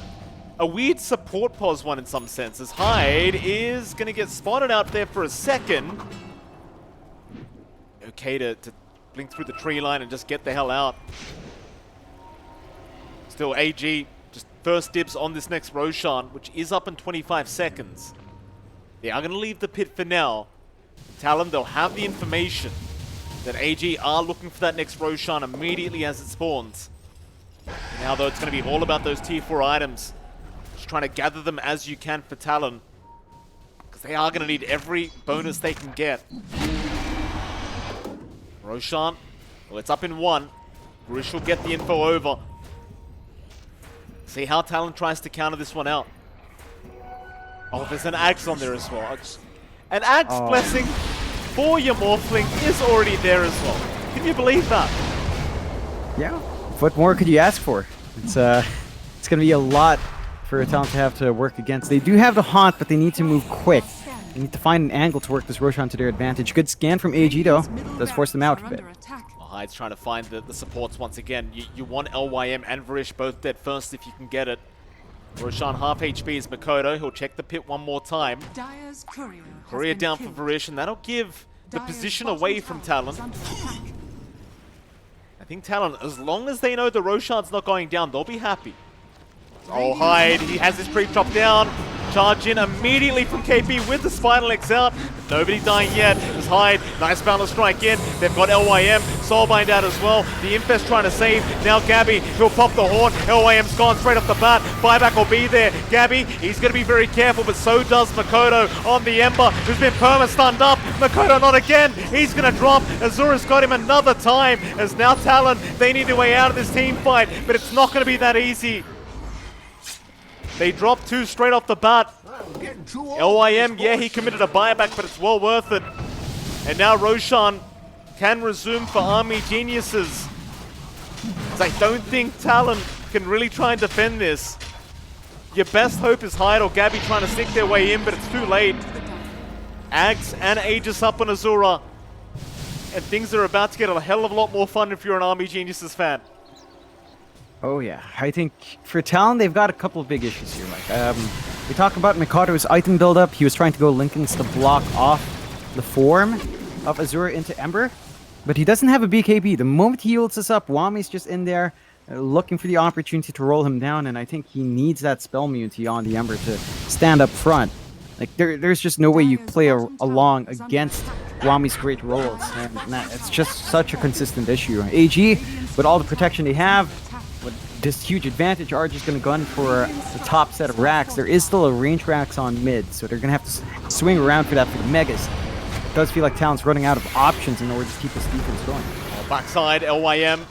A: weird support pos one in some senses. Hyde is going to get spotted out there for a second. Okay to blink through the tree line and just get the hell out. Still AG, just first dibs on this next Roshan, which is up in 25 seconds. They are going to leave the pit for now. Talon, they'll have the information that AG are looking for that next Roshan immediately as it spawns. And now, though, it's going to be all about those tier 4 items. Just trying to gather them as you can for Talon, because they are going to need every bonus they can get. Roshan, well, it's up in 1. Varish will get the info over. See how Talon tries to counter this one out. Oh, there's an Axe on there as well. An Axe blessing for your Morphling is already there as well. Can you believe that?
B: Yeah. What more could you ask for? It's going to be a lot for a Talon to have to work against. They do have the Haunt, but they need to move quick. They need to find an angle to work this Roshan to their advantage. Good scan from AG, though. Does force them out a bit.
A: Hyde's trying to find the supports once again. You want LYM and Varish both dead first if you can get it. Roshan half HP is Makoto. He'll check the pit one more time. Courier down for Varish, and that'll give the position away from Talon. I think Talon, as long as they know the Roshan's not going down, they'll be happy. Oh, Hyde, he has his creep drop down. Charge in immediately from KP with the Spinal X out. Nobody dying yet. There's Hyde. Nice balance strike in. They've got LYM. Soulbind out as well. The Infest trying to save. Now Gabby. He'll pop the horn. LYM's gone straight off the bat. Buyback will be there. Gabby, he's going to be very careful, but so does Makoto on the Ember, who's been perma-stunned up. Makoto not again. He's going to drop. Azura's got him another time. As now Talon, they need a way out of this team fight, but it's not going to be that easy. They dropped 2 straight off the bat. LYM, yeah, he committed a buyback, but it's well worth it. And now Roshan can resume for Army Geniuses. As I don't think Talon can really try and defend this. Your best hope is Hyde or Gabby trying to sneak their way in, but it's too late. Ags and Aegis up on Azura. And things are about to get a hell of a lot more fun if you're an Army Geniuses fan.
B: Oh yeah, I think for Talon, they've got a couple of big issues here, Mike. We talk about Mikado's item buildup. He was trying to go Linken's to block off the form of Azura into Ember, but he doesn't have a BKB. The moment he yields us up, Wami's just in there looking for the opportunity to roll him down, and I think he needs that spell immunity on the Ember to stand up front. Like, there's just no way you play along against Wami's great rolls, and it's just such a consistent issue. AG, with all the protection they have, with this huge advantage, RG is going to gun for the top set of racks. There is still a range racks on mid, so they're going to have to swing around for that for the Megas. It does feel like Talon's running out of options in order to keep this defense going.
A: Backside, LYM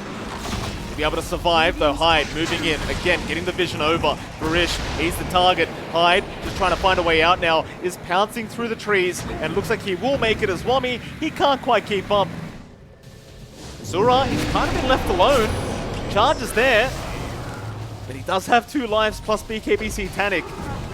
A: to be able to survive, though Hyde moving in, again, getting the vision over. Barish, he's the target. Hyde, just trying to find a way out now, is pouncing through the trees, and looks like he will make it as Wami. He can't quite keep up. Zura, he's kind of been left alone. Charge is there, but he does have 2 lives plus BKB Titanic.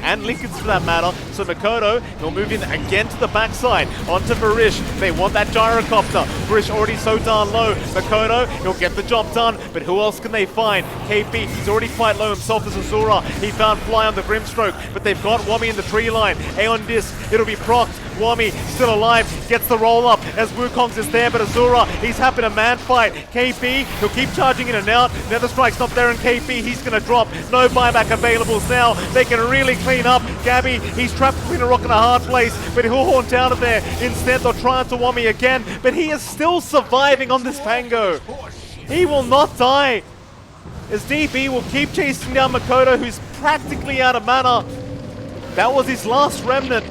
A: And Lincoln's for that matter. So Makoto, he'll move in again to the backside. Onto Barish. They want that gyrocopter. Barish already so darn low. Makoto, he'll get the job done. But who else can they find? KP, he's already quite low himself as Azura. He found Fly on the Grimstroke. But they've got Wami in the tree line. Aeon Disc, it'll be procced. Wami still alive, gets the roll up as Wukong's is there, but Azura, he's having a man fight. KP, he'll keep charging in and out. Nether Strike's not there, and KP, he's gonna drop. No buyback availables now. They can really clean up. Gabby, he's trapped between a rock and a hard place, but he'll horn down it there. Instead, they'll try to Wami again, but he is still surviving on this Pango. He will not die. As DB will keep chasing down Makoto, who's practically out of mana. That was his last remnant.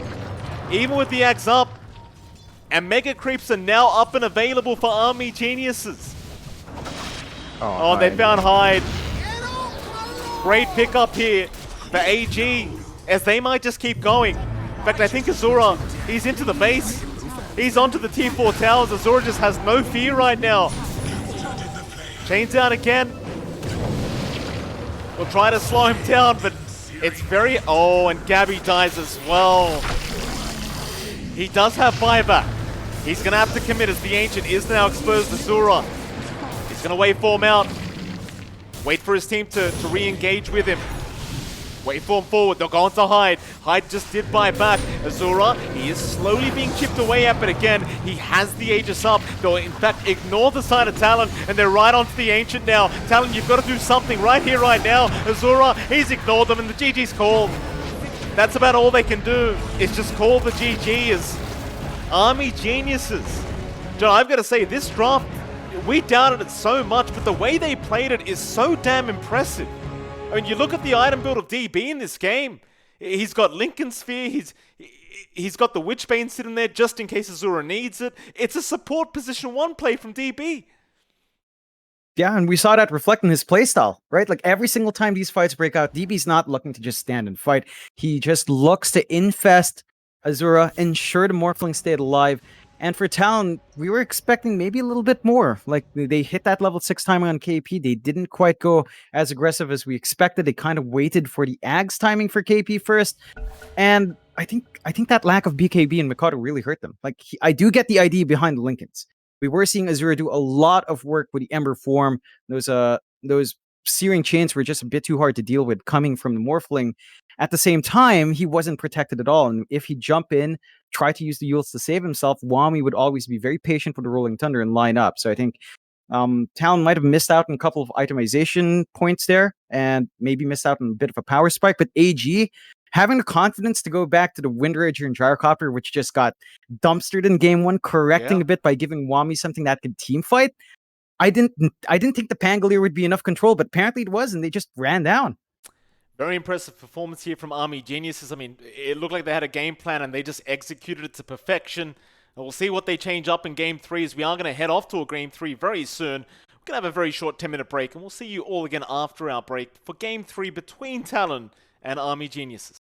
A: Even with the axe up, and Mega Creeps are now up and available for Army Geniuses. Oh, they found Hyde. Great pickup here for AG, as they might just keep going. In fact, I think Azura, he's into the base. He's onto the tier 4 towers. Azura just has no fear right now. Chains down again. We'll try to slow him down, but it's very... Oh, and Gabby dies as well. He does have buyback. He's going to have to commit as the Ancient is now exposed to Azura. He's going to waveform out. Wait for his team to re-engage with him. Wait for him forward. They'll go on to Hyde. Hyde just did buy back. Azura, he is slowly being chipped away at, but again, he has the Aegis up. They'll in fact ignore the side of Talon, and they're right onto the Ancient now. Talon, you've got to do something right here, right now. Azura, he's ignored them, and the GG's called. That's about all they can do, is just call the GG as Army Geniuses. John, I've got to say, this draft, we doubted it so much, but the way they played it is so damn impressive. I mean, you look at the item build of DB in this game. He's got Lincoln Sphere, he's got the Witchbane sitting there just in case Azura needs it. It's a support position 1 play from DB.
B: Yeah, and we saw that reflect in his playstyle, right? Like every single time these fights break out, DB's not looking to just stand and fight. He just looks to infest Azura, ensure the Morphling stayed alive. And for Talon, we were expecting maybe a little bit more. Like they hit that level 6 timing on KP. They didn't quite go as aggressive as we expected. They kind of waited for the Ags timing for KP first. And I think that lack of BKB and Mikado really hurt them. Like I do get the idea behind the Lincolns. We were seeing Azura do a lot of work with the Ember form. Those searing chains were just a bit too hard to deal with coming from the Morphling. At the same time, he wasn't protected at all. And if he jump in, try to use the Yules to save himself, Wami would always be very patient with the Rolling Thunder and line up. So I think Talon might have missed out on a couple of itemization points there and maybe missed out on a bit of a power spike. But AG, having the confidence to go back to the Windrager and Gyrocopter, which just got dumpstered in game 1, correcting a bit by giving Wami something that could team fight. I didn't think the Pangolier would be enough control, but apparently it was, and they just ran down.
A: Very impressive performance here from Army Geniuses. I mean, it looked like they had a game plan and they just executed it to perfection. And we'll see what they change up in Game 3 as we are going to head off to a Game 3 very soon. We're going to have a very short 10-minute break and we'll see you all again after our break for Game 3 between Talon and Army Geniuses.